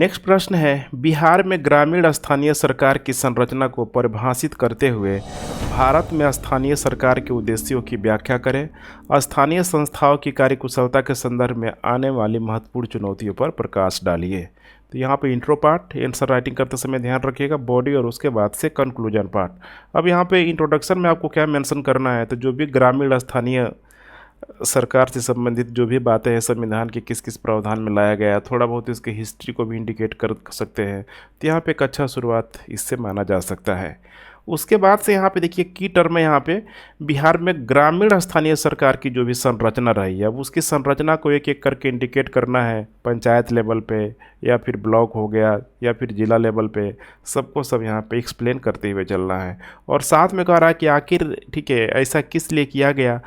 Next प्रश्न है, बिहार में ग्रामीण स्थानीय सरकार की संरचना को परिभाषित करते हुए भारत में स्थानीय सरकार के उद्देश्यों की व्याख्या करें। स्थानीय संस्थाओं की कार्यकुशलता के संदर्भ में आने वाली महत्वपूर्ण चुनौतियों पर प्रकाश डालिए। तो यहाँ पे इंट्रो पार्ट, आंसर राइटिंग करते समय ध्यान रखिएगा, बॉडी और उसके बाद से कंक्लूजन पार्ट। अब यहाँ पे इंट्रोडक्शन में आपको क्या मेंशन करना है, तो जो भी ग्रामीण स्थानीय सरकार से संबंधित जो भी बातें हैं संविधान के किस किस प्रावधान में लाया गया है, थोड़ा बहुत इसके हिस्ट्री को भी इंडिकेट कर सकते हैं। तो यहाँ पे एक अच्छा शुरुआत इससे माना जा सकता है। उसके बाद से यहाँ पे देखिए की टर्म है, यहाँ पे बिहार में ग्रामीण स्थानीय सरकार की जो भी संरचना रही है, अब उसकी संरचना को एक एक करके इंडिकेट करना है, पंचायत लेवल पे या फिर ब्लॉक हो गया या फिर जिला लेवल पे, सबको सब यहाँ पे एक्सप्लेन करते हुए चलना है। और साथ में कह रहा है कि आखिर ठीक है ऐसा किस लिए किया गया,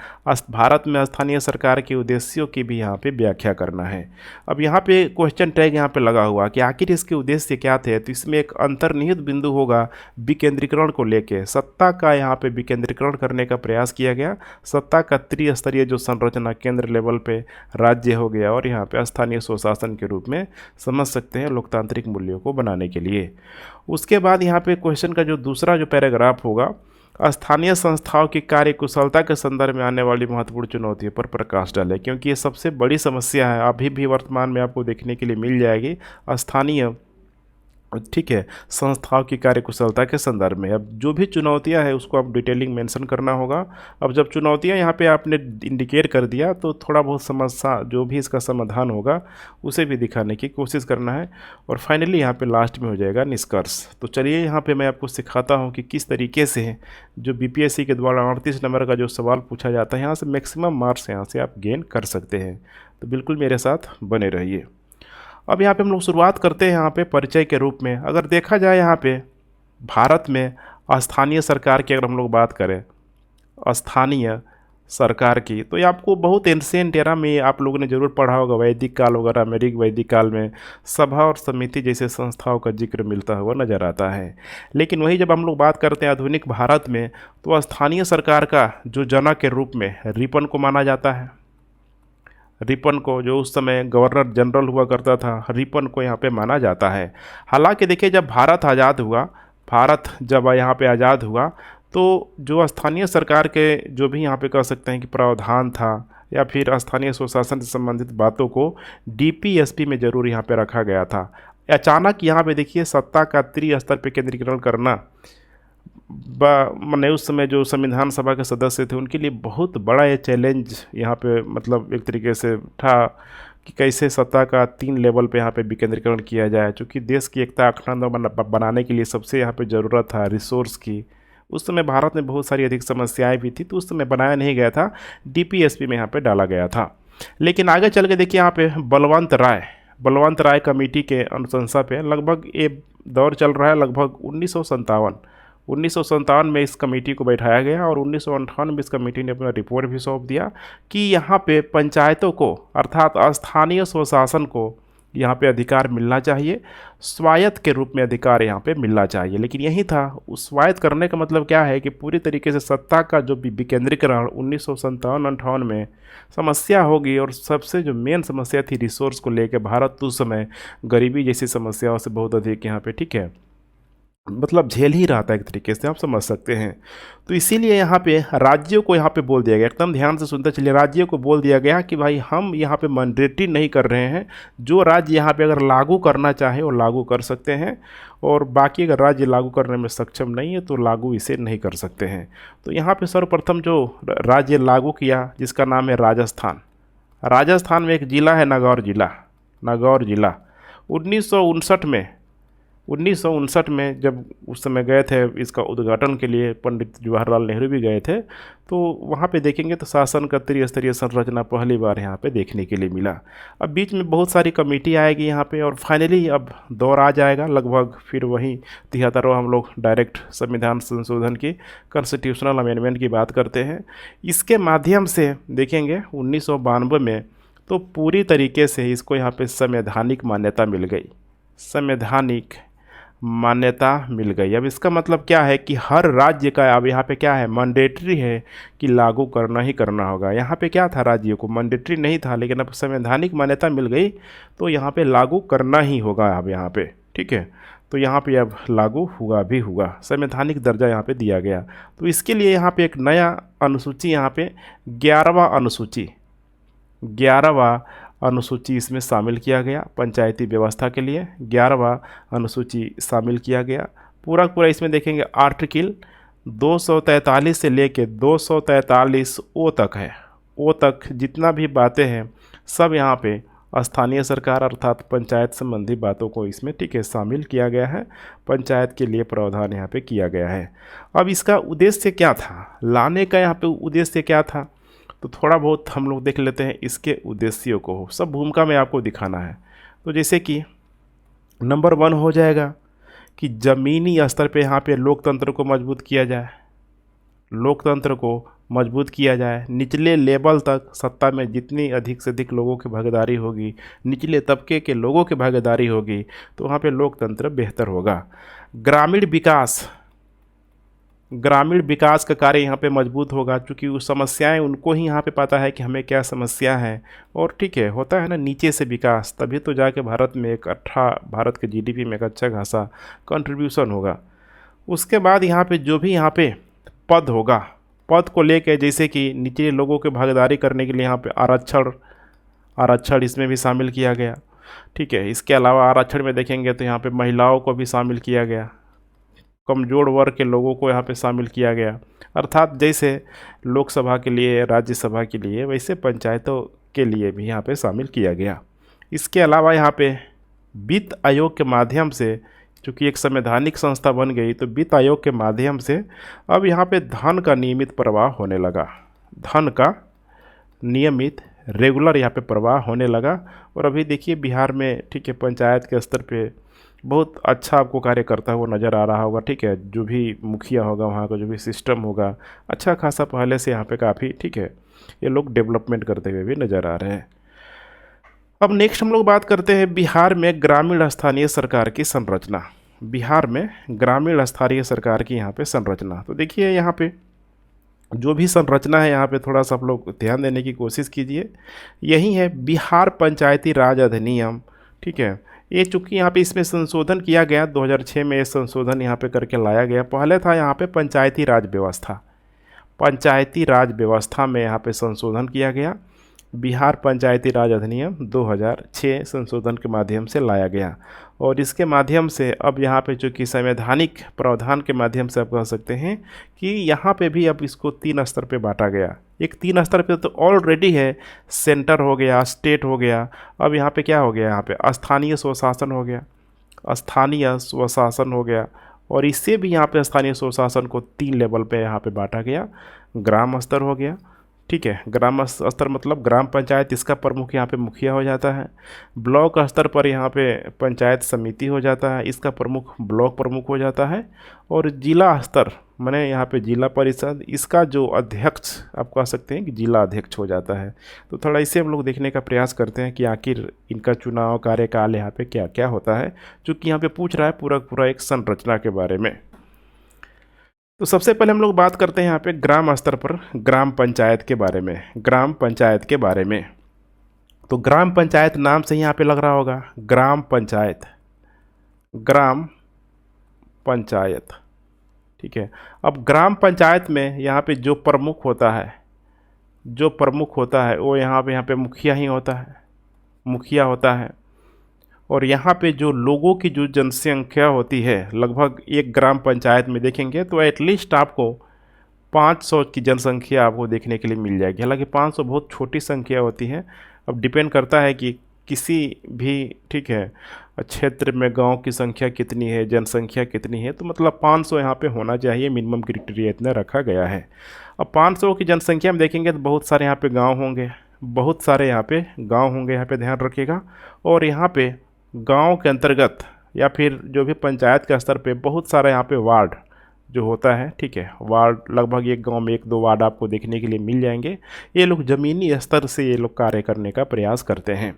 भारत में स्थानीय सरकार के उद्देश्यों की भी यहाँ पे व्याख्या करना है। अब यहाँ पे क्वेश्चन टैग यहाँ पे लगा हुआ कि आखिर इसके उद्देश्य क्या थे, तो इसमें एक अंतर्निहित बिंदु होगा विकेंद्रीकरण को लेके, सत्ता का यहाँ पे विकेंद्रीकरण करने का प्रयास किया गया। सत्ता का त्रिस्तरीय जो संरचना, केंद्र लेवल पे राज्य हो गया और यहाँ पे स्थानीय स्वशासन के रूप में समझ सकते हैं लोकतांत्रिक मूल्यों को बनाने के लिए। उसके बाद यहाँ पे क्वेश्चन का जो दूसरा जो पैराग्राफ होगा, स्थानीय संस्थाओं की कार्यकुशलता के संदर्भ में आने वाली महत्वपूर्ण चुनौतियों पर प्रकाश डालें, क्योंकि ये सबसे बड़ी समस्या है, अभी भी वर्तमान में आपको देखने के लिए मिल जाएगी स्थानीय ठीक है संस्थाओं की कार्यकुशलता के संदर्भ में। अब जो भी चुनौतियां है उसको आप डिटेलिंग मेंशन करना होगा। अब जब चुनौतियां यहाँ पे आपने इंडिकेट कर दिया तो थोड़ा बहुत समस्या जो भी इसका समाधान होगा उसे भी दिखाने की कोशिश करना है। और फाइनली यहाँ पे लास्ट में हो जाएगा निष्कर्ष। तो चलिए यहाँ पे मैं आपको सिखाता हूँ कि किस तरीके से जो BPSC के द्वारा 38 नंबर का जो सवाल पूछा जाता है यहाँ से मैक्सिमम मार्क्स यहाँ से आप गेन कर सकते हैं। तो बिल्कुल मेरे साथ बने रहिए। अब यहाँ पे हम लोग शुरुआत करते हैं यहाँ पे परिचय के रूप में। अगर देखा जाए यहाँ पे भारत में स्थानीय सरकार की अगर हम लोग बात करें स्थानीय सरकार की, तो ये आपको बहुत एंशिएंट एरा में आप लोगों ने जरूर पढ़ा होगा, वैदिक काल वगैरह में, वैदिक काल में सभा और समिति जैसे संस्थाओं का जिक्र मिलता हुआ नजर आता है। लेकिन वही जब हम लोग बात करते हैं आधुनिक भारत में, तो स्थानीय सरकार का जो जनक के रूप में रिपन को माना जाता है। रिपन को, जो उस समय गवर्नर जनरल हुआ करता था, रिपन को यहाँ पे माना जाता है। हालांकि देखिए जब भारत जब यहाँ पे आज़ाद हुआ तो जो स्थानीय सरकार के जो भी यहाँ पे कह सकते हैं कि प्रावधान था या फिर स्थानीय स्वशासन से संबंधित बातों को DPSP में ज़रूर यहाँ पे रखा गया था। अचानक यहाँ पे देखिए सत्ता का त्रिस्तर पे केंद्रीकरण करना मैंने उस समय जो संविधान सभा के सदस्य थे उनके लिए बहुत बड़ा ये चैलेंज यहाँ पे मतलब एक तरीके से था कि कैसे सत्ता का 3 लेवल पे यहाँ पे विकेंद्रीकरण किया जाए, क्योंकि देश की एकता अखंड बनाने के लिए सबसे यहाँ पे ज़रूरत था रिसोर्स की। उस समय भारत में बहुत सारी अधिक समस्याएं भी थी, तो उस समय बनाया नहीं गया था, DPSP में यहाँ पे डाला गया था। लेकिन आगे चल के देखिए यहाँ पे बलवंत राय कमेटी के अनुशंसा पे लगभग ये दौर चल रहा है, लगभग 1957 में इस कमेटी को बैठाया गया और 1958 में इस कमेटी ने अपना रिपोर्ट भी सौंप दिया कि यहाँ पे पंचायतों को अर्थात स्थानीय स्वशासन को यहाँ पे अधिकार मिलना चाहिए, स्वायत्त के रूप में अधिकार यहाँ पे मिलना चाहिए। लेकिन यही था, उस स्वायत्त करने का मतलब क्या है कि पूरी तरीके से सत्ता का जो विकेंद्रीकरण 1957-58 में समस्या होगी। और सबसे जो मेन समस्या थी रिसोर्स को लेकर, भारत उस समय गरीबी जैसी समस्याओं से बहुत अधिक यहाँ पे ठीक है मतलब झेल ही रहा था, एक तरीके से आप समझ सकते हैं। तो इसीलिए यहाँ पे राज्यों को यहाँ पे बोल दिया गया, एकदम ध्यान से सुनते चलिए, राज्यों को बोल दिया गया कि भाई हम यहाँ पे मैंडेटरी नहीं कर रहे हैं, जो राज्य यहाँ पे अगर लागू करना चाहे वो लागू कर सकते हैं और बाकी अगर राज्य लागू करने में सक्षम नहीं है तो लागू इसे नहीं कर सकते हैं। तो यहाँ पर सर्वप्रथम जो राज्य लागू किया जिसका नाम है राजस्थान में एक ज़िला है नागौर ज़िला 1959 में जब उस समय गए थे इसका उद्घाटन के लिए, पंडित जवाहरलाल नेहरू भी गए थे, तो वहाँ पे देखेंगे तो शासन का त्रिस्तरीय संरचना पहली बार यहाँ पे देखने के लिए मिला। अब बीच में बहुत सारी कमेटी आएगी यहाँ पे और फाइनली अब दौर आ जाएगा लगभग फिर वही 73वां हम लोग डायरेक्ट संविधान संशोधन की कॉन्स्टिट्यूशनल अमेंडमेंट की बात करते हैं। इसके माध्यम से देखेंगे 1992 में तो पूरी तरीके से इसको यहाँ पे संवैधानिक मान्यता मिल गई। संवैधानिक मान्यता मिल गई। अब इसका मतलब क्या है कि हर राज्य का अब यहाँ पे क्या है, मैंडेटरी है कि लागू करना ही करना होगा। यहाँ पे क्या था, राज्यों को मैंडेटरी नहीं था, लेकिन अब संवैधानिक मान्यता मिल गई तो यहाँ पे लागू करना ही होगा अब यहाँ पे, ठीक है। तो यहाँ पे अब लागू हुआ भी हुआ, संवैधानिक दर्जा यहाँ पे दिया गया। तो इसके लिए यहाँ पे एक नया अनुसूची, यहाँ पे 11वां अनुसूची, 11वां अनुसूची इसमें शामिल किया गया। पंचायती व्यवस्था के लिए 11वां अनुसूची शामिल किया गया। पूरा पूरा इसमें देखेंगे आर्टिकल 243 से लेके 243 ओ तक है। ओ तक जितना भी बातें हैं सब यहाँ पे स्थानीय सरकार अर्थात पंचायत संबंधी बातों को इसमें, ठीक है, शामिल किया गया है। पंचायत के लिए प्रावधान यहाँ पे किया गया है। अब इसका उद्देश्य क्या था, लाने का यहाँ पे उद्देश्य क्या था, तो थोड़ा बहुत हम लोग देख लेते हैं इसके उद्देश्यों को। सब भूमिका में आपको दिखाना है। तो जैसे कि नंबर 1 हो जाएगा कि ज़मीनी स्तर पे यहाँ पे लोकतंत्र को मजबूत किया जाए, लोकतंत्र को मजबूत किया जाए। निचले लेवल तक सत्ता में जितनी अधिक से अधिक लोगों की भागीदारी होगी, निचले तबके के लोगों की भागीदारी होगी, तो वहाँ पे लोकतंत्र बेहतर होगा। ग्रामीण विकास, ग्रामीण विकास का कार्य यहाँ पे मजबूत होगा, क्योंकि वो समस्याएं उनको ही यहाँ पे पता है कि हमें क्या समस्या है। और ठीक है, होता है ना नीचे से विकास, तभी तो जाके भारत में एक भारत के जीडीपी में एक अच्छा खासा कंट्रीब्यूशन होगा। उसके बाद यहाँ पे जो भी यहाँ पे पद होगा, पद को लेके जैसे कि निचले लोगों के भागीदारी करने के लिए यहाँ पे आरक्षण इसमें भी शामिल किया गया, ठीक है। इसके अलावा आरक्षण में देखेंगे तो यहाँ पे महिलाओं को भी शामिल किया गया, कमजोर वर्ग के लोगों को यहाँ पे शामिल किया गया। अर्थात जैसे लोकसभा के लिए, राज्यसभा के लिए, वैसे पंचायतों के लिए भी यहाँ पे शामिल किया गया। इसके अलावा यहाँ पे वित्त आयोग के माध्यम से, चूँकि एक संवैधानिक संस्था बन गई, तो वित्त आयोग के माध्यम से अब यहाँ पे धन का नियमित प्रवाह होने लगा। धन का नियमित रेगुलर यहाँ पे प्रवाह होने लगा। और अभी देखिए बिहार में, ठीक है, पंचायत के स्तर पे बहुत अच्छा आपको कार्य करता हुआ नज़र आ रहा होगा, ठीक है। जो भी मुखिया होगा, वहाँ का जो भी सिस्टम होगा, अच्छा खासा पहले से यहाँ पे काफ़ी, ठीक है, ये लोग डेवलपमेंट करते हुए भी नज़र आ रहे हैं। अब नेक्स्ट हम लोग बात करते हैं बिहार में ग्रामीण स्थानीय सरकार की संरचना। बिहार में ग्रामीण स्थानीय सरकार की यहाँ पे संरचना, तो देखिए यहाँ पे जो भी संरचना है यहाँ पे थोड़ा सा आप लोग ध्यान देने की कोशिश कीजिए। यही है बिहार पंचायती राज अधिनियम, ठीक है। ये चूँकि यहाँ पे इसमें संशोधन किया गया 2006 में, ये संशोधन यहाँ पे करके लाया गया। पहले था यहाँ पे पंचायती राज व्यवस्था, पंचायती राज व्यवस्था में यहाँ पे संशोधन किया गया। बिहार पंचायती राज अधिनियम 2006 संशोधन के माध्यम से लाया गया। और इसके माध्यम से अब यहाँ पे चूँकि संवैधानिक प्रावधान के माध्यम से आप कह सकते हैं कि यहाँ पे भी अब इसको 3 स्तर पे बांटा गया। एक 3 स्तर पे तो ऑलरेडी है, सेंटर हो गया, स्टेट हो गया, अब यहाँ पे क्या हो गया, यहाँ पे स्थानीय स्वशासन हो गया, स्थानीय स्वशासन हो गया। और इससे भी यहाँ पे स्थानीय स्वशासन को 3 लेवल पे यहाँ पे बांटा गया। ग्राम स्तर हो गया, ठीक है, ग्राम स्तर मतलब ग्राम पंचायत, इसका प्रमुख यहाँ पे मुखिया हो जाता है। ब्लॉक स्तर पर यहाँ पे पंचायत समिति हो जाता है, इसका प्रमुख ब्लॉक प्रमुख हो जाता है। और जिला स्तर माने यहाँ पे जिला परिषद, इसका जो अध्यक्ष आप कह सकते हैं कि जिला अध्यक्ष हो जाता है। तो थोड़ा इसे हम लोग देखने का प्रयास करते हैं कि आखिर इनका चुनाव कार्यकाल यहाँ पे क्या क्या होता है, चूँकि यहाँ पे पूछ रहा है पूरा पूरा एक संरचना के बारे में। तो सबसे पहले हम लोग बात करते हैं यहाँ पे ग्राम स्तर पर ग्राम पंचायत के बारे में। ग्राम पंचायत के बारे में, तो ग्राम पंचायत नाम से ही यहाँ पे लग रहा होगा, ग्राम पंचायत, ग्राम पंचायत, ठीक है। अब ग्राम पंचायत में यहाँ पे जो प्रमुख होता है, जो प्रमुख होता है वो यहाँ पे मुखिया ही होता है, मुखिया होता है। और यहाँ पे जो लोगों की जो जनसंख्या होती है, लगभग एक ग्राम पंचायत में देखेंगे तो एटलीस्ट आपको 500 की जनसंख्या आपको देखने के लिए मिल जाएगी। हालांकि 500 बहुत छोटी संख्या होती है, अब डिपेंड करता है कि किसी भी, ठीक है, क्षेत्र में गांव की संख्या कितनी है, जनसंख्या कितनी है, तो मतलब 500 यहाँ पे होना चाहिए, मिनिमम क्राइटेरिया इतना रखा गया है। अब 500 की जनसंख्या में देखेंगे तो बहुत सारे यहाँ पे गाँव होंगे, बहुत सारे यहाँ पे गाँव होंगे, यहाँ पे ध्यान रखिएगा। और यहाँ पे गांव के अंतर्गत या फिर जो भी पंचायत के स्तर पे बहुत सारा यहाँ पे वार्ड जो होता है, ठीक है, वार्ड लगभग एक गांव में 1-2 वार्ड आपको देखने के लिए मिल जाएंगे। ये लोग ज़मीनी स्तर से ये लोग कार्य करने का प्रयास करते हैं।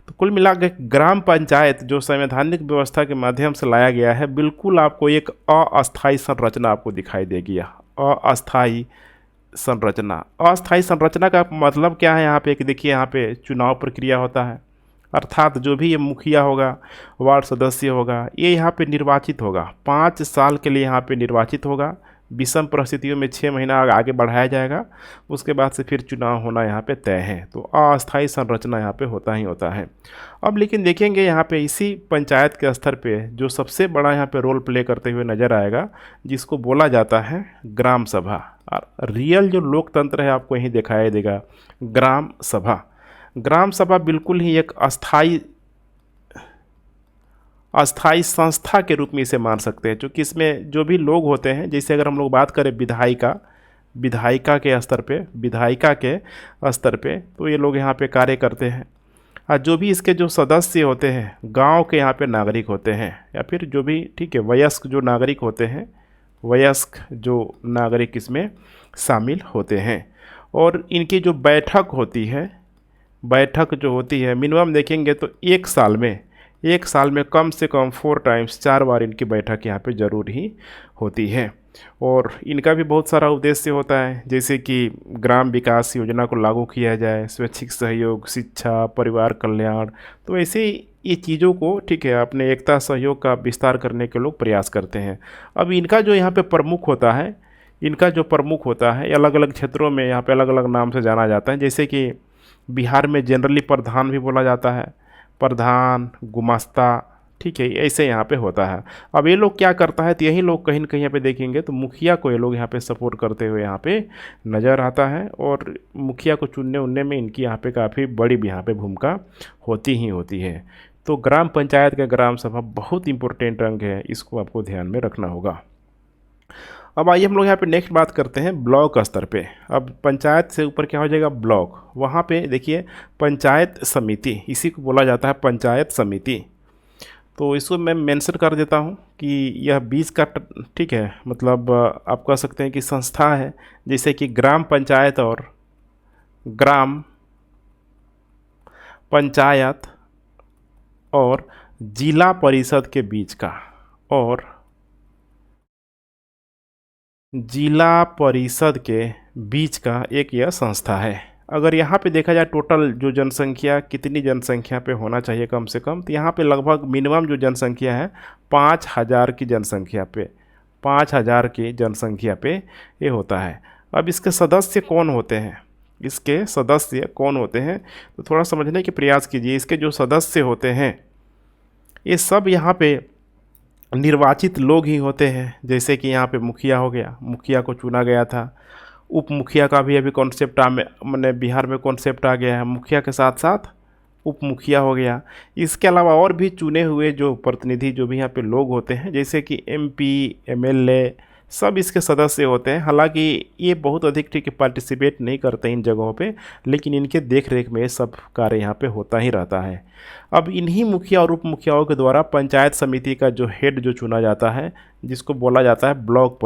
तो कुल मिला के ग्राम पंचायत जो संवैधानिक व्यवस्था के माध्यम से लाया गया है, बिल्कुल आपको एक अस्थायी संरचना आपको दिखाई देगी। अस्थायी संरचना, अस्थायी संरचना का मतलब क्या है? यहाँ पे एक देखिए, यहाँ पे चुनाव प्रक्रिया होता है, अर्थात जो भी ये मुखिया होगा, वार्ड सदस्य होगा, ये यहाँ पे निर्वाचित होगा, 5 साल के लिए यहाँ पे निर्वाचित होगा। विषम परिस्थितियों में 6 महीना आगे बढ़ाया जाएगा, उसके बाद से फिर चुनाव होना यहाँ पे तय है। तो अस्थायी संरचना यहाँ पे होता ही होता है। अब लेकिन देखेंगे यहाँ पे इसी पंचायत के स्तर पे जो सबसे बड़ा यहाँ पे रोल प्ले करते हुए नज़र आएगा, जिसको बोला जाता है ग्राम सभा। और रियल जो लोकतंत्र है आपको यही दिखाई देगा, ग्राम सभा। ग्राम सभा बिल्कुल ही एक अस्थाई संस्था के रूप में इसे मान सकते हैं, क्योंकि इसमें जो भी लोग होते हैं, जैसे अगर हम लोग बात करें विधायिका के स्तर पे तो ये लोग यहाँ पे कार्य करते हैं। और जो भी इसके जो सदस्य होते हैं, गांव के यहाँ पे नागरिक होते हैं, या फिर जो भी ठीक है वयस्क जो नागरिक होते हैं, वयस्क जो नागरिक इसमें शामिल होते हैं। और इनकी जो बैठक जो होती है मिनिमम देखेंगे तो एक साल में कम से कम 4 टाइम्स 4 बार इनकी बैठक यहाँ पे ज़रूर ही होती है। और इनका भी बहुत सारा उद्देश्य होता है, जैसे कि ग्राम विकास योजना को लागू किया जाए, स्वैच्छिक सहयोग, शिक्षा, परिवार कल्याण। तो ऐसे ये चीज़ों को ठीक है अपने एकता सहयोग का विस्तार करने के लोग प्रयास करते हैं। अब इनका जो यहाँ पे प्रमुख होता है अलग अलग क्षेत्रों में यहाँ पे अलग अलग नाम से जाना जाता है। जैसे कि बिहार में जनरली प्रधान भी बोला जाता है, प्रधान, गुमास्ता, ठीक है, ऐसे यहाँ पे होता है। अब ये लोग क्या करता है, तो यही लोग कहीं न कहीं यहाँ पे देखेंगे तो मुखिया को ये लोग यहाँ पे सपोर्ट करते हुए यहाँ पे नज़र आता है। और मुखिया को चुनने उनने में इनकी यहाँ पे काफ़ी बड़ी भी यहाँ पे भूमिका होती है। तो ग्राम पंचायत का ग्राम सभा बहुत इंपॉर्टेंट अंग है, इसको आपको ध्यान में रखना होगा। अब आइए हम लोग यहाँ पे नेक्स्ट बात करते हैं ब्लॉक स्तर पे। अब पंचायत से ऊपर क्या हो जाएगा, ब्लॉक। वहाँ पे देखिए पंचायत समिति, इसी को बोला जाता है पंचायत समिति। तो इसको मैं मेंशन कर देता हूँ कि यह बीच का ठीक है, मतलब आप कह सकते हैं कि संस्था है, जैसे कि ग्राम पंचायत और जिला परिषद के बीच का, और जिला परिषद के बीच का एक यह संस्था है। अगर यहाँ पे देखा जाए टोटल जो जनसंख्या, कितनी जनसंख्या पे होना चाहिए कम से कम, तो यहाँ पे लगभग मिनिमम जो जनसंख्या है 5000 की जनसंख्या पे ये होता है। अब इसके सदस्य कौन होते हैं, तो थोड़ा समझने के प्रयास कीजिए। इसके जो सदस्य होते हैं ये सब यहाँ पे निर्वाचित लोग ही होते हैं। जैसे कि यहाँ पे मुखिया हो गया, मुखिया को चुना गया था। उप मुखिया का भी अभी कॉन्सेप्ट मैंने बिहार में कॉन्सेप्ट आ गया है, मुखिया के साथ साथ उप मुखिया हो गया। इसके अलावा और भी चुने हुए जो प्रतिनिधि जो भी यहाँ पे लोग होते हैं, जैसे कि MP, MLA, सब इसके सदस्य होते हैं। हालांकि ये बहुत अधिक ठीक पार्टिसिपेट नहीं करते इन जगहों पे, लेकिन इनके देख रेख में सब कार्य यहाँ पे होता ही रहता है। अब इन्हीं मुखिया और उप मुखियाओं के द्वारा पंचायत समिति का जो हेड जो चुना जाता है, जिसको बोला जाता है ब्लॉक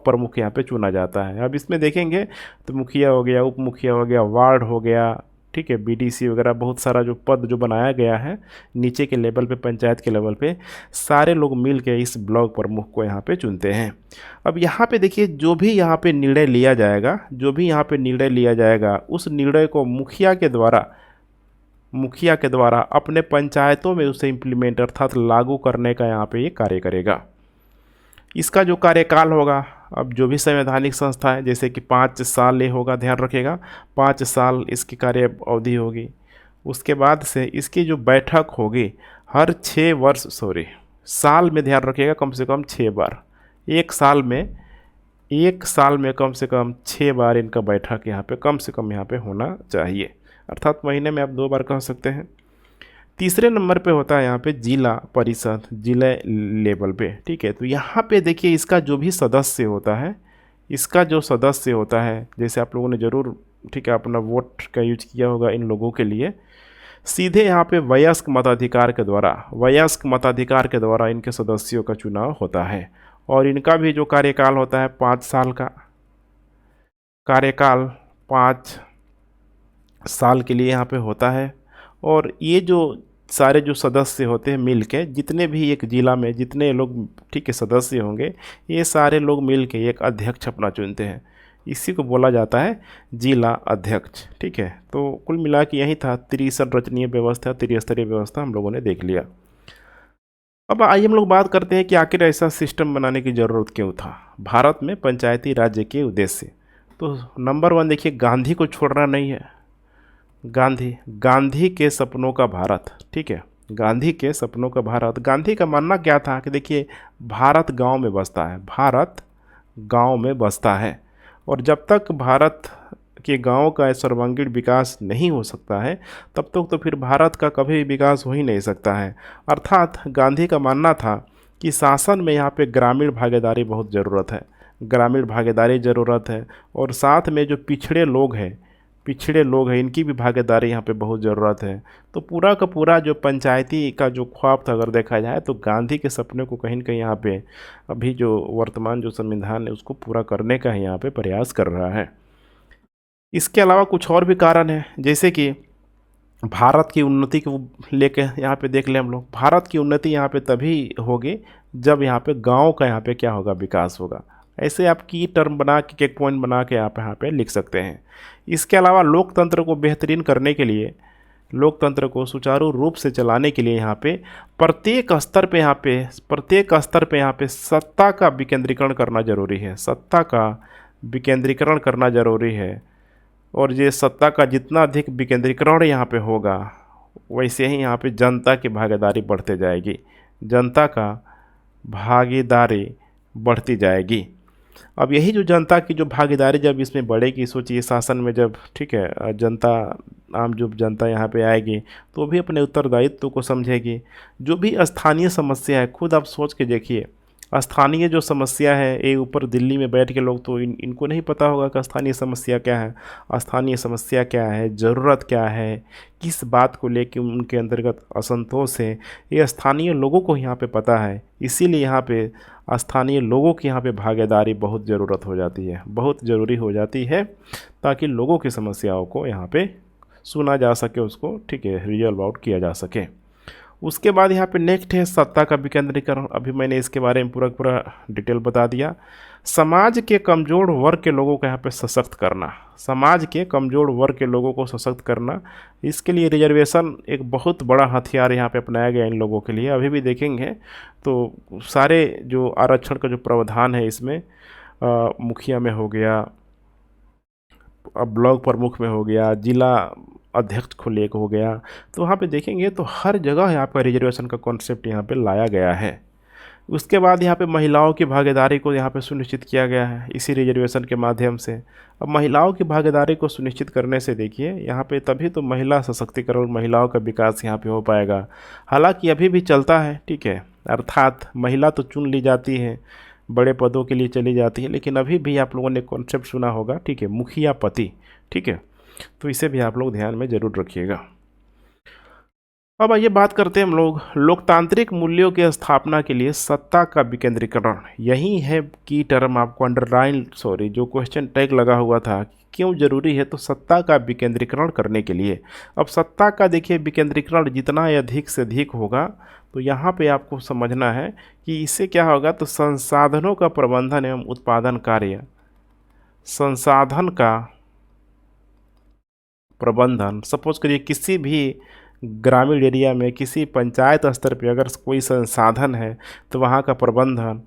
प्रमुख यहाँ पे चुना जाता है। अब इसमें देखेंगे तो मुखिया हो गया, उप मुखिया हो गया, वार्ड हो गया, ठीक है, BDC वगैरह, बहुत सारा जो पद जो बनाया गया है नीचे के लेवल पे, पंचायत के लेवल पे, सारे लोग मिल के इस ब्लॉक प्रमुख को यहाँ पे चुनते हैं। अब यहाँ पे देखिए जो भी यहाँ पे निर्णय लिया जाएगा उस निर्णय को मुखिया के द्वारा अपने पंचायतों में उसे इम्प्लीमेंट अर्थात लागू करने का यहाँ पे ये कार्य करेगा। इसका जो कार्यकाल होगा, अब जो भी संवैधानिक संस्था है, जैसे कि 5 साल ये होगा, ध्यान रखिएगा 5 साल इसकी कार्य अवधि होगी। उसके बाद से इसकी जो बैठक होगी हर 6 वर्ष, साल में ध्यान रखिएगा कम से कम 6 बार, एक साल में कम से कम 6 बार इनका बैठक यहाँ पे कम से कम यहाँ पे होना चाहिए, अर्थात महीने में आप 2 बार कह सकते हैं। तीसरे नंबर पे होता है यहाँ पे जिला परिषद, जिले लेवल पे, ठीक है। तो यहाँ पे देखिए इसका जो सदस्य होता है, जैसे आप लोगों ने ज़रूर ठीक है अपना वोट का यूज किया होगा इन लोगों के लिए, सीधे यहाँ पे वयस्क मताधिकार के द्वारा इनके सदस्यों का चुनाव होता है। और इनका भी जो कार्यकाल होता है 5 साल का कार्यकाल, 5 साल के लिए यहाँ पे होता है। और ये जो सारे जो सदस्य होते हैं मिल के, जितने भी एक जिला में जितने लोग ठीक है सदस्य होंगे, ये सारे लोग मिल के एक अध्यक्ष अपना चुनते हैं। इसी को बोला जाता है जिला अध्यक्ष। ठीक है, तो कुल मिला के यही था त्रिसंरचनीय व्यवस्था, त्रिस्तरीय व्यवस्था हम लोगों ने देख लिया। अब आइए हम लोग बात करते हैं कि आखिर ऐसा सिस्टम बनाने की ज़रूरत क्यों था भारत में पंचायती राज्य के उद्देश्य। तो नंबर 1 देखिए, गांधी को छोड़ना नहीं है। गांधी, गांधी के सपनों का भारत। ठीक है, गांधी के सपनों का भारत। गांधी का मानना क्या था कि देखिए, भारत गांव में बसता है, भारत गांव में बसता है, और जब तक भारत के गांव का सर्वांगीण विकास नहीं हो सकता है तब तक तो फिर भारत का कभी भी विकास हो ही नहीं सकता है। अर्थात गांधी का मानना था कि शासन में यहाँ पे ग्रामीण भागीदारी बहुत ज़रूरत है, ग्रामीण भागीदारी ज़रूरत है, और साथ में जो पिछड़े लोग हैं इनकी भी भागीदारी यहाँ पे बहुत ज़रूरत है। तो पूरा का पूरा जो पंचायती का जो ख्वाब था अगर देखा जाए तो गांधी के सपने को कहीं न कहीं यहाँ पे अभी जो वर्तमान जो संविधान है उसको पूरा करने का ही यहाँ पे प्रयास कर रहा है। इसके अलावा कुछ और भी कारण है, जैसे कि भारत की उन्नति को लेके यहाँ पे देख लें हम लोग। भारत की उन्नति यहाँ पे तभी होगी जब यहाँ पे गांव का यहाँ पे क्या होगा, विकास होगा। ऐसे आप की टर्म बना के, एक पॉइंट बना के आप यहाँ पे लिख सकते हैं। इसके अलावा लोकतंत्र को बेहतरीन करने के लिए, लोकतंत्र को सुचारू रूप से चलाने के लिए यहाँ पे प्रत्येक स्तर पे यहाँ पे सत्ता का विकेंद्रीकरण करना जरूरी है, सत्ता का विकेंद्रीकरण करना जरूरी है। और ये सत्ता का जितना अधिक विकेंद्रीकरण यहाँ पे होगा वैसे ही यहाँ पे जनता की भागीदारी बढ़ते जाएगी, जनता का भागीदारी बढ़ती जाएगी। अब यही जो जनता की जो भागीदारी जब इसमें बढ़ेगी, सोचिए शासन में जब ठीक है जनता, आम जो जनता यहाँ पे आएगी तो भी अपने उत्तरदायित्व को समझेगी। जो भी स्थानीय समस्या है, खुद आप सोच के देखिए, स्थानीय जो समस्या है, ये ऊपर दिल्ली में बैठ के लोग तो इनको नहीं पता होगा कि स्थानीय समस्या क्या है, स्थानीय समस्या क्या है, ज़रूरत क्या है, किस बात को लेकर उनके अंतर्गत असंतोष है, ये स्थानीय लोगों को यहाँ पे पता है। इसीलिए यहाँ पे स्थानीय लोगों की यहाँ पे भागीदारी बहुत ज़रूरत हो जाती है, बहुत ज़रूरी हो जाती है, ताकि लोगों की समस्याओं को यहाँ पे सुना जा सके, उसको ठीक है रिजॉल्व आउट किया जा सके। उसके बाद यहाँ पे नेक्स्ट है सत्ता का विकेंद्रीकरण। अभी मैंने इसके बारे में पूरा डिटेल बता दिया। समाज के कमज़ोर वर्ग के लोगों को यहाँ पे सशक्त करना, समाज के कमज़ोर वर्ग के लोगों को सशक्त करना, इसके लिए रिजर्वेशन एक बहुत बड़ा हथियार यहाँ पे अपनाया गया इन लोगों के लिए। अभी भी देखेंगे तो सारे जो आरक्षण का जो प्रावधान है इसमें मुखिया में हो गया, अब ब्लॉक प्रमुख में हो गया, जिला अध्यक्ष को लेकर हो गया, तो वहाँ पे देखेंगे तो हर जगह यहाँ पर रिजर्वेशन का कॉन्सेप्ट यहाँ पे लाया गया है। उसके बाद यहाँ पे महिलाओं की भागीदारी को यहाँ पे सुनिश्चित किया गया है इसी रिजर्वेशन के माध्यम से। अब महिलाओं की भागीदारी को सुनिश्चित करने से देखिए यहाँ पे तभी तो महिला सशक्तिकरण, महिलाओं का विकास यहाँ पे हो पाएगा। हालांकि अभी भी चलता है, ठीक है, अर्थात महिला तो चुन ली जाती है, बड़े पदों के लिए चली जाती है, लेकिन अभी भी आप लोगों ने कॉन्सेप्ट सुना होगा, ठीक है, मुखिया पति, ठीक है, तो इसे भी आप लोग ध्यान में ज़रूर रखिएगा। अब आइए बात करते हैं हम लोग लोकतांत्रिक मूल्यों की स्थापना के लिए सत्ता का विकेंद्रीकरण। यही है की टर्म, आपको अंडरलाइन जो क्वेश्चन टैग लगा हुआ था, क्यों जरूरी है, तो सत्ता का विकेंद्रीकरण करने के लिए। अब सत्ता का देखिए विकेंद्रीकरण जितना अधिक से अधिक होगा तो यहाँ पे आपको समझना है कि इससे क्या होगा, तो संसाधनों का प्रबंधन एवं उत्पादन कार्य, संसाधन का प्रबंधन, सपोज करिए किसी भी ग्रामीण एरिया में किसी पंचायत स्तर पे अगर कोई संसाधन है तो वहाँ का प्रबंधन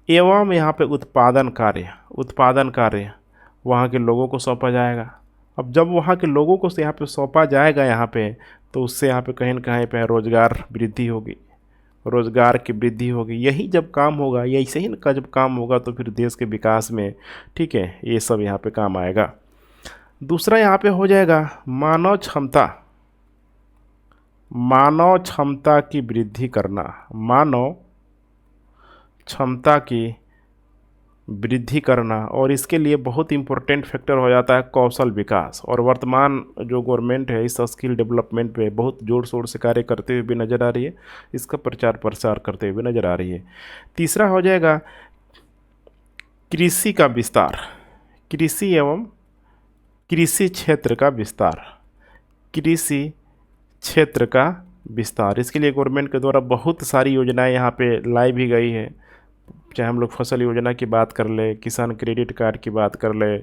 एवं यहाँ पे उत्पादन कार्य वहाँ के लोगों को सौंपा जाएगा। अब जब वहाँ के लोगों को यहाँ पे सौंपा जाएगा यहाँ पे, तो उससे यहाँ पे कहीं न कहीं पे रोजगार वृद्धि होगी, रोजगार की वृद्धि होगी। यही जब काम होगा, यही सही का जब काम होगा तो फिर देश के विकास में, ठीक है, ये सब यहाँ पे काम आएगा। दूसरा यहाँ पे हो जाएगा मानव क्षमता की वृद्धि करना, मानव क्षमता की वृद्धि करना, और इसके लिए बहुत इंपॉर्टेंट फैक्टर हो जाता है कौशल विकास। और वर्तमान जो गवर्नमेंट है इस स्किल डेवलपमेंट पे बहुत जोर शोर से कार्य करते हुए भी नज़र आ रही है, इसका प्रचार प्रसार करते हुए नज़र आ रही है। तीसरा हो जाएगा कृषि का विस्तार, कृषि एवं कृषि क्षेत्र का विस्तार, कृषि क्षेत्र का विस्तार। इसके लिए गवर्नमेंट के द्वारा बहुत सारी योजनाएं यहाँ पे लाई भी गई है, चाहे हम लोग फसल योजना की बात कर ले, किसान क्रेडिट कार्ड की बात कर ले,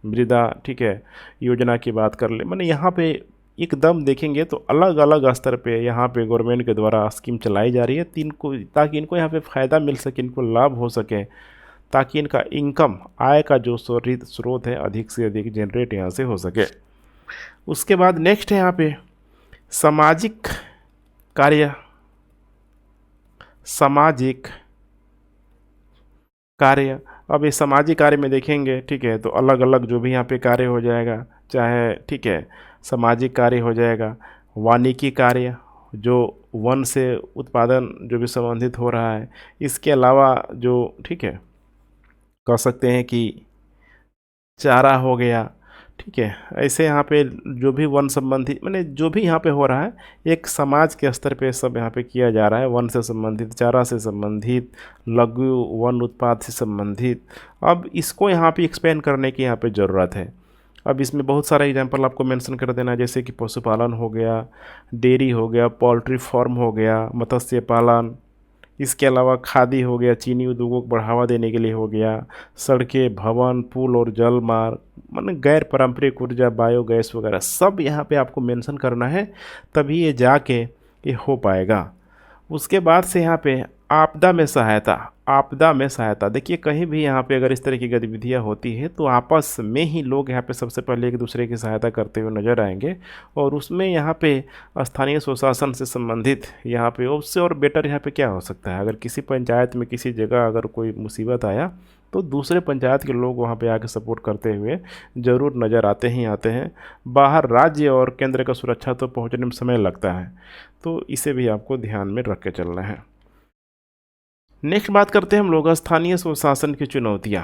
मृदा ठीक है योजना की बात कर ले, मैंने यहाँ पे एकदम देखेंगे तो अलग अलग स्तर पे यहाँ पे गवर्नमेंट के द्वारा स्कीम चलाई जा रही है ताकि इनको यहाँ पे फ़ायदा मिल सके, इनको लाभ हो सके, ताकि इनका इनकम आय का जो स्रोत है अधिक से अधिक जनरेट यहाँ से हो सके। उसके बाद नेक्स्ट है यहाँ पे सामाजिक कार्य, सामाजिक कार्य। अब ये सामाजिक कार्य में देखेंगे ठीक है तो अलग अलग जो भी यहाँ पे कार्य हो जाएगा, चाहे ठीक है सामाजिक कार्य हो जाएगा, वानिकी कार्य जो वन से उत्पादन जो भी संबंधित हो रहा है, इसके अलावा जो ठीक है कह सकते हैं कि चारा हो गया ठीक है। ऐसे यहाँ पे जो भी वन संबंधित मैंने जो भी यहाँ पे हो रहा है एक समाज के स्तर पे सब यहाँ पे किया जा रहा है, वन से संबंधित, चारा से संबंधित, लघु वन उत्पाद से संबंधित। अब इसको यहाँ पे एक्सपेंड करने की यहाँ पे ज़रूरत है। अब इसमें बहुत सारा एग्जांपल आपको मेंशन कर देना, जैसे कि पशुपालन हो गया, डेयरी हो गया, पोल्ट्री फार्म हो गया, मत्स्य पालन, इसके अलावा खादी हो गया, चीनी उद्योगों को बढ़ावा देने के लिए हो गया, सड़कें, भवन, पुल और जल मार्ग, माने गैर पारंपरिक ऊर्जा, बायोगैस वगैरह सब यहाँ पे आपको मेंशन करना है, तभी ये जाके ये हो पाएगा। उसके बाद से यहाँ पे आपदा में सहायता, आपदा में सहायता देखिए कहीं भी यहाँ पे अगर इस तरह की गतिविधियाँ होती है तो आपस में ही लोग यहाँ पे सबसे पहले एक दूसरे की सहायता करते हुए नजर आएंगे, और उसमें यहाँ पे स्थानीय स्वशासन से संबंधित यहाँ पे उससे और बेटर यहाँ पे क्या हो सकता है। अगर किसी पंचायत में किसी जगह अगर कोई मुसीबत आया तो दूसरे पंचायत के लोग वहाँ पे आके सपोर्ट करते हुए ज़रूर नज़र आते ही आते हैं। बाहर राज्य और केंद्र का सुरक्षा तो पहुँचने में समय लगता है, तो इसे भी आपको ध्यान में रख के चलना है। नेक्स्ट बात करते हैं हम लोग स्थानीय स्वशासन की चुनौतियाँ।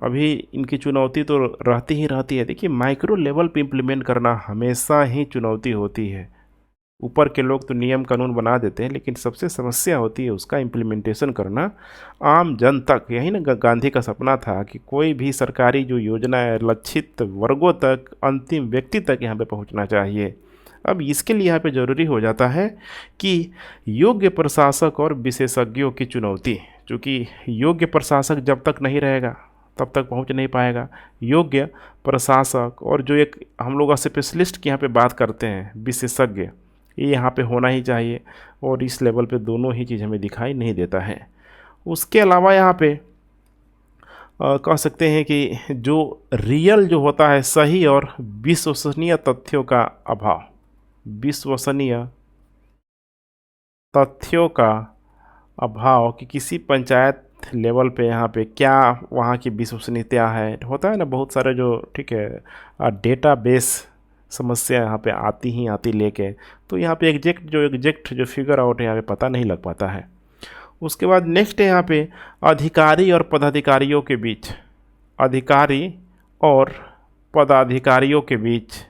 अभी इनकी चुनौती तो रहती ही रहती है। देखिए माइक्रो लेवल पे इम्प्लीमेंट करना हमेशा ही चुनौती होती है। ऊपर के लोग तो नियम कानून बना देते हैं, लेकिन सबसे समस्या होती है उसका इम्प्लीमेंटेशन करना आम जन तक। यही ना गांधी का सपना था कि कोई भी सरकारी जो योजना है लक्षित वर्गों तक, अंतिम व्यक्ति तक यहाँ पे पहुँचना चाहिए। अब इसके लिए यहाँ पे ज़रूरी हो जाता है कि योग्य प्रशासक और विशेषज्ञों की चुनौती, क्योंकि योग्य प्रशासक जब तक नहीं रहेगा तब तक पहुँच नहीं पाएगा। योग्य प्रशासक और जो एक हम लोग स्पेशलिस्ट की यहाँ पे बात करते हैं विशेषज्ञ, ये यहाँ पे होना ही चाहिए, और इस लेवल पे दोनों ही चीज़ हमें दिखाई नहीं देता है। उसके अलावा यहाँ पे कह सकते हैं कि जो रियल जो होता है सही और विश्वसनीय तथ्यों का अभाव, विश्वसनीय तथ्यों का अभाव कि किसी पंचायत लेवल पे यहाँ पे क्या वहाँ की विश्वसनीयता है। होता है ना बहुत सारे जो ठीक है डेटाबेस समस्या यहाँ पे आती ही आती लेके, तो यहाँ पे एग्जैक्ट जो फिगर आउट है यहाँ पे पता नहीं लग पाता है। उसके बाद नेक्स्ट है यहाँ पे अधिकारी और पदाधिकारियों के बीच, अधिकारी और पदाधिकारियों के बीच,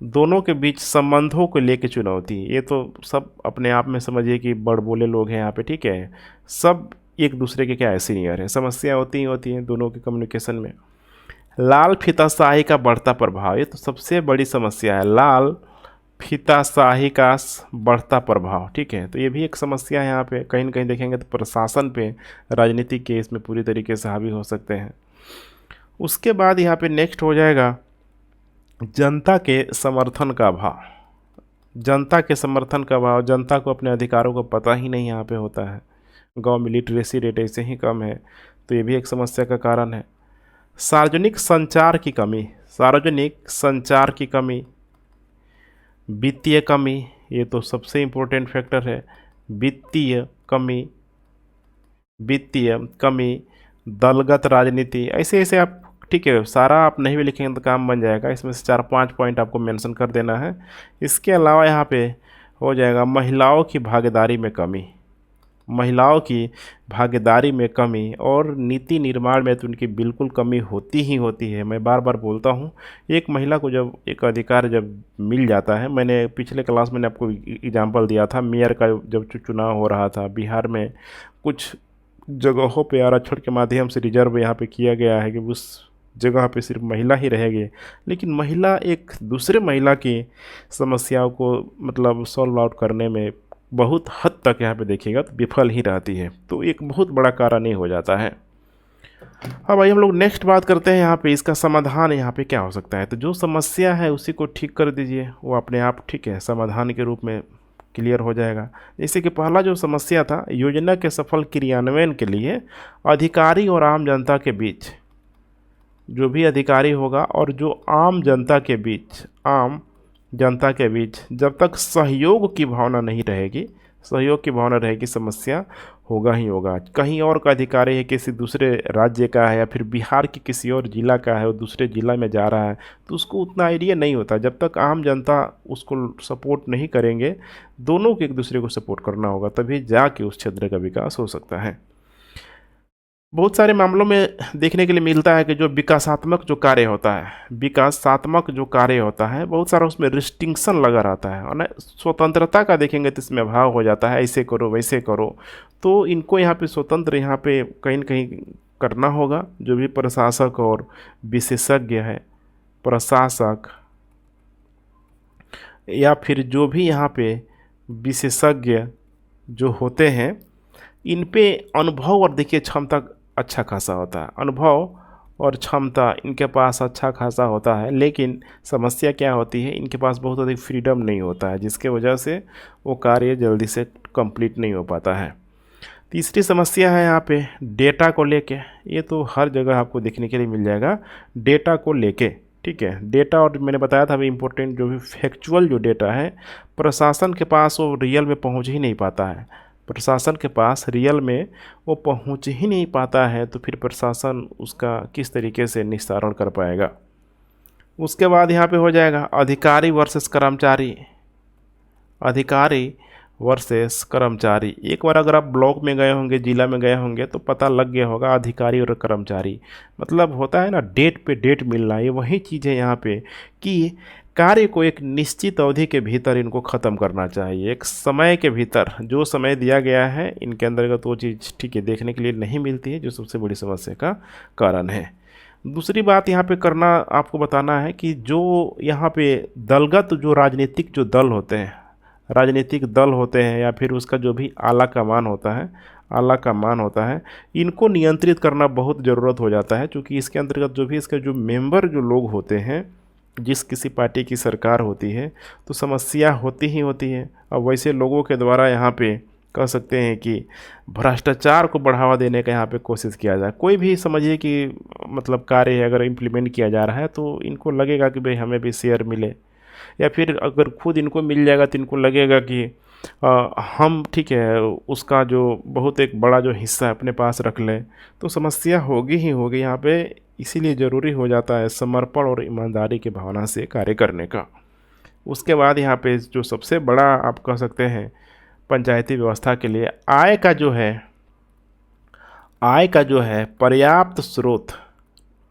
दोनों के बीच संबंधों को लेके चुनौती। ये तो सब अपने आप में समझिए कि बड़बोले लोग हैं यहाँ पे, ठीक है, सब एक दूसरे के क्या है सीनियर है, समस्या होती ही होती है दोनों के कम्युनिकेशन में। लाल फीताशाही का बढ़ता प्रभाव, ये तो सबसे बड़ी समस्या है, लाल फीताशाही का बढ़ता प्रभाव, ठीक है, तो ये भी एक समस्या है यहाँ पे। कहीं ना कहीं देखेंगे तो प्रशासन पे राजनीति के इसमें पूरी तरीके से हावी हो सकते हैं। उसके बाद यहाँ पे नेक्स्ट हो जाएगा जनता के समर्थन का अभाव, जनता के समर्थन का अभाव, जनता को अपने अधिकारों का पता ही नहीं यहाँ पे होता है। गांव में लिटरेसी रेट ऐसे ही कम है, तो ये भी एक समस्या का कारण है। सार्वजनिक संचार की कमी, सार्वजनिक संचार की कमी, वित्तीय कमी, ये तो सबसे इम्पोर्टेंट फैक्टर है, वित्तीय कमी, वित्तीय कमी, दलगत राजनीति, ऐसे ऐसे आप ठीक है सारा आप नहीं भी लिखेंगे तो काम बन जाएगा। इसमें से 4-5 पॉइंट आपको मेंशन कर देना है। इसके अलावा यहाँ पे हो जाएगा महिलाओं की भागीदारी में कमी, महिलाओं की भागीदारी में कमी, और नीति निर्माण में तो उनकी बिल्कुल कमी होती ही होती है। मैं बार बार बोलता हूँ, एक महिला को जब एक अधिकार जब मिल जाता है, मैंने पिछले क्लास में आपको एग्जांपल दिया था, मेयर का जब चुनाव हो रहा था बिहार में, कुछ जगहों पे आरक्षण के माध्यम से रिजर्व यहाँ पे किया गया है कि उस जगह पे सिर्फ महिला ही रहेगी, लेकिन महिला एक दूसरे महिला की समस्याओं को मतलब सॉल्व आउट करने में बहुत हद तक यहाँ पे देखिएगा तो विफल ही रहती है। तो एक बहुत बड़ा कारण ये हो जाता है। हाँ भाई, हम लोग नेक्स्ट बात करते हैं यहाँ पे इसका समाधान यहाँ पे क्या हो सकता है। तो जो समस्या है उसी को ठीक कर दीजिए, वो अपने आप ठीक है समाधान के रूप में क्लियर हो जाएगा। जैसे कि पहला जो समस्या था, योजना के सफल क्रियान्वयन के लिए अधिकारी और आम जनता के बीच, जो भी अधिकारी होगा और जो आम जनता के बीच, आम जनता के बीच जब तक सहयोग की भावना नहीं रहेगी, सहयोग की भावना रहेगी, समस्या होगा ही होगा। कहीं और का अधिकारी है, किसी दूसरे राज्य का है या फिर बिहार के किसी और ज़िला का है, वो दूसरे ज़िला में जा रहा है, तो उसको उतना आइडिया नहीं होता। जब तक आम जनता उसको सपोर्ट नहीं करेंगे, दोनों को एक दूसरे को सपोर्ट करना होगा, तभी जाके उस क्षेत्र का विकास हो सकता है। बहुत सारे मामलों में देखने के लिए मिलता है कि जो विकासात्मक जो कार्य होता है, विकासात्मक जो कार्य होता है, बहुत सारा उसमें रिस्ट्रिक्शन लगा रहता है और ना स्वतंत्रता का देखेंगे तो इसमें अभाव हो जाता है, ऐसे करो वैसे करो। तो इनको यहाँ पे स्वतंत्र यहाँ पे कहीं न कहीं करना होगा। जो भी प्रशासक और विशेषज्ञ है, प्रशासक या फिर जो भी यहाँ पे विशेषज्ञ जो होते हैं, इन पे अनुभव और देखिए क्षमता अच्छा खासा होता है। अनुभव और क्षमता इनके पास अच्छा खासा होता है, लेकिन समस्या क्या होती है, इनके पास बहुत अधिक फ्रीडम नहीं होता है, जिसके वजह से वो कार्य जल्दी से कंप्लीट नहीं हो पाता है। तीसरी समस्या है यहाँ पे डेटा को लेके। ये तो हर जगह आपको देखने के लिए मिल जाएगा, डेटा को लेके, ठीक है। डेटा, और मैंने बताया था अभी इम्पोर्टेंट जो भी फैक्चुअल जो डेटा है, प्रशासन के पास वो रियल में पहुँच ही नहीं पाता है। प्रशासन के पास रियल में वो पहुंच ही नहीं पाता है, तो फिर प्रशासन उसका किस तरीके से निस्तारण कर पाएगा। उसके बाद यहाँ पे हो जाएगा अधिकारी वर्सेस कर्मचारी, अधिकारी वर्सेस कर्मचारी। एक बार अगर आप ब्लॉक में गए होंगे, जिला में गए होंगे, तो पता लग गया होगा अधिकारी और कर्मचारी मतलब होता है ना डेट पे डेट मिलना। ये वही चीज़ है यहाँ पे कि कार्य को एक निश्चित अवधि के भीतर इनको ख़त्म करना चाहिए, एक समय के भीतर जो समय दिया गया है इनके अंतर्गत वो चीज़ ठीक है देखने के लिए नहीं मिलती है, जो सबसे बड़ी समस्या का कारण है। दूसरी बात यहाँ पे करना आपको बताना है कि जो यहाँ पे दलगत जो राजनीतिक जो दल होते हैं, राजनीतिक दल होते हैं या फिर उसका जो भी आला कमान होता है, आला कमान होता है, इनको नियंत्रित करना बहुत ज़रूरत हो जाता है। क्योंकि इसके अंतर्गत जो भी इसके जो मेंबर जो लोग होते हैं, जिस किसी पार्टी की सरकार होती है तो समस्या होती ही होती है। अब वैसे लोगों के द्वारा यहाँ पे कह सकते हैं कि भ्रष्टाचार को बढ़ावा देने का यहाँ पे कोशिश किया जाए। कोई भी समझिए कि मतलब कार्य अगर इम्प्लीमेंट किया जा रहा है तो इनको लगेगा कि भाई हमें भी शेयर मिले, या फिर अगर खुद इनको मिल जाएगा तो इनको लगेगा कि हम ठीक है उसका जो बहुत एक बड़ा जो हिस्सा अपने पास रख लें, तो समस्या होगी ही होगी यहाँ पे। इसीलिए ज़रूरी हो जाता है समर्पण और ईमानदारी की भावना से कार्य करने का। उसके बाद यहाँ पे जो सबसे बड़ा आप कह सकते हैं पंचायती व्यवस्था के लिए आय का जो है पर्याप्त स्रोत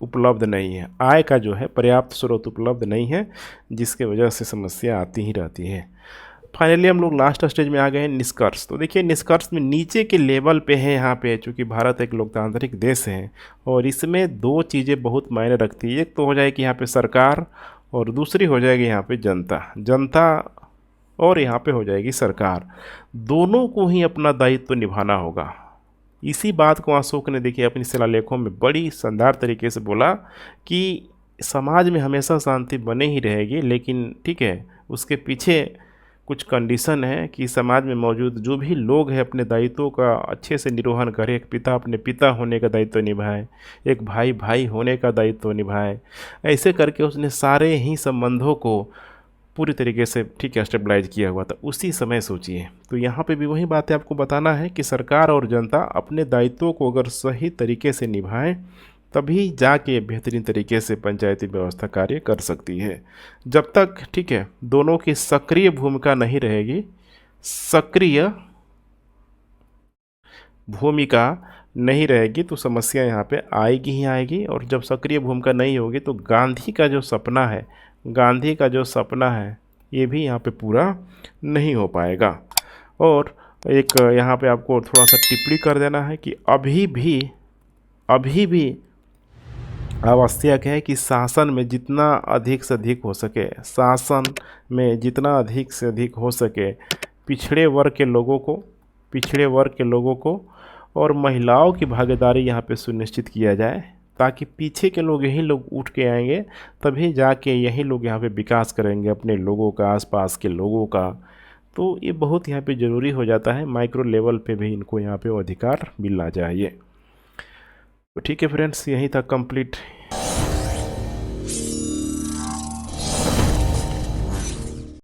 उपलब्ध नहीं है। आय का जो है पर्याप्त स्रोत उपलब्ध नहीं है, जिसके वजह से समस्या आती ही रहती है। फाइनली हम लोग लास्ट स्टेज में आ गए हैं, निष्कर्ष। तो देखिए निष्कर्ष में नीचे के लेवल पे है यहाँ पे, चूँकि भारत एक लोकतांत्रिक देश है और इसमें दो चीज़ें बहुत मायने रखती है। एक तो हो जाएगी यहाँ पे सरकार और दूसरी हो जाएगी यहाँ पे जनता और यहाँ पे हो जाएगी सरकार। दोनों को ही अपना दायित्व निभाना होगा। इसी बात को अशोक ने देखिए अपनी शिलालेखों में बड़ी शानदार तरीके से बोला कि समाज में हमेशा शांति बने ही रहेगी, लेकिन ठीक है उसके पीछे कुछ कंडीशन है कि समाज में मौजूद जो भी लोग हैं अपने दायित्वों का अच्छे से निर्वहन करें। एक पिता अपने पिता होने का दायित्व निभाए, एक भाई भाई होने का दायित्व निभाए। ऐसे करके उसने सारे ही संबंधों को पूरी तरीके से ठीक है स्टेबलाइज किया हुआ था। उसी समय सोचिए, तो यहाँ पे भी वही बातें आपको बताना है कि सरकार और जनता अपने दायित्वों को अगर सही तरीके से निभाएं तभी जाके बेहतरीन तरीके से पंचायती व्यवस्था कार्य कर सकती है। जब तक ठीक है दोनों की सक्रिय भूमिका नहीं रहेगी, सक्रिय भूमिका नहीं रहेगी तो समस्या यहाँ पे आएगी ही आएगी। और जब सक्रिय भूमिका नहीं होगी तो गांधी का जो सपना है, गांधी का जो सपना है ये भी यहाँ पे पूरा नहीं हो पाएगा। और एक यहाँ पे आपको थोड़ा सा टिप्पणी कर देना है कि अभी भी आवश्यक है कि शासन में जितना अधिक से अधिक हो सके, शासन में जितना अधिक से अधिक हो सके पिछड़े वर्ग के लोगों को, पिछड़े वर्ग के लोगों को और महिलाओं की भागीदारी यहाँ पे सुनिश्चित किया जाए, ताकि पीछे के लोग यही लोग उठ के आएंगे, तभी जाके यही लोग यहाँ पे विकास करेंगे अपने लोगों का, आसपास के लोगों का। तो ये बहुत यहाँ पे ज़रूरी हो जाता है, माइक्रो लेवल पे भी इनको यहाँ पे अधिकार मिलना चाहिए। तो ठीक है फ्रेंड्स, यहीं तक कंप्लीट